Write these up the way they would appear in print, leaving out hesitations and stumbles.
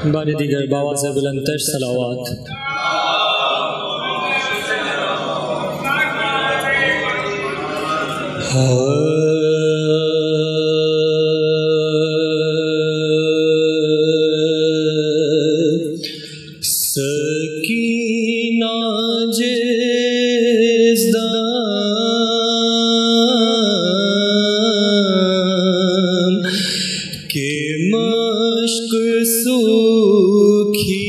बारी दीगर बाबा से बुलंदतर सलावात। सकीना जिस दाम के मश्क सूखी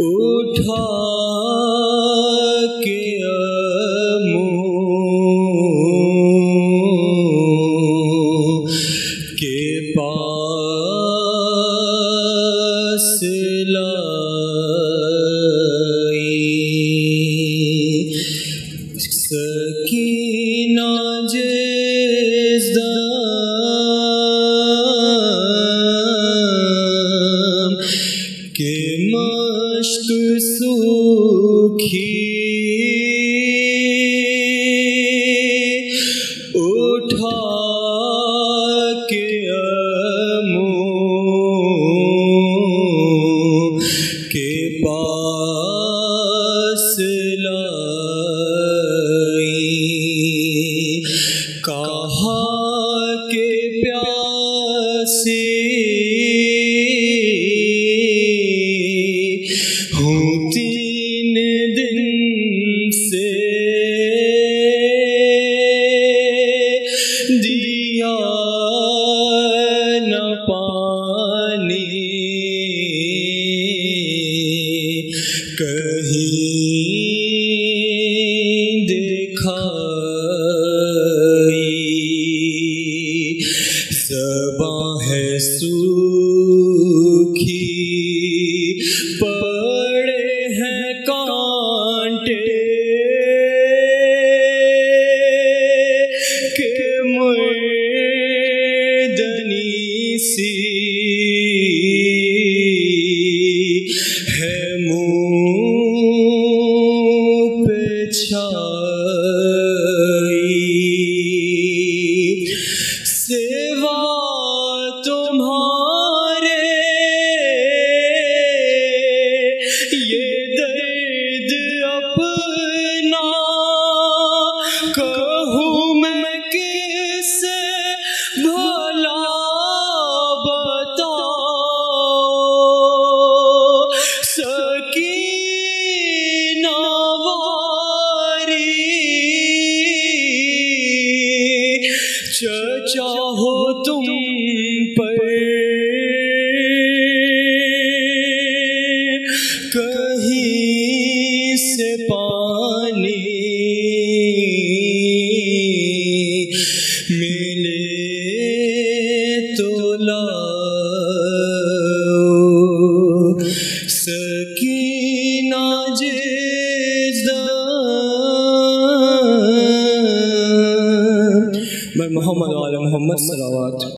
उठा के के पास लाई। सकीना जिस दाम के मश्क सूखी उठा के के पास लाई। कहा के प्यासी हूँ 3 दिन से, दिया न पानी कहीं दिखाई। ज़बां है सूखी पड़े हैं कांटे के मुर्दनी सी है मुँह पे छाई। सेवा तुम्हारे ये दर्द अपना कहूँ मैं किससे भला बताओ। सकीना वारी चर्चा हो तुम पर कहीं से पानी मिले तो लाओ। सकीना जिस दाम। मैं मोहम्मद वाले मोहम्मद सलावत।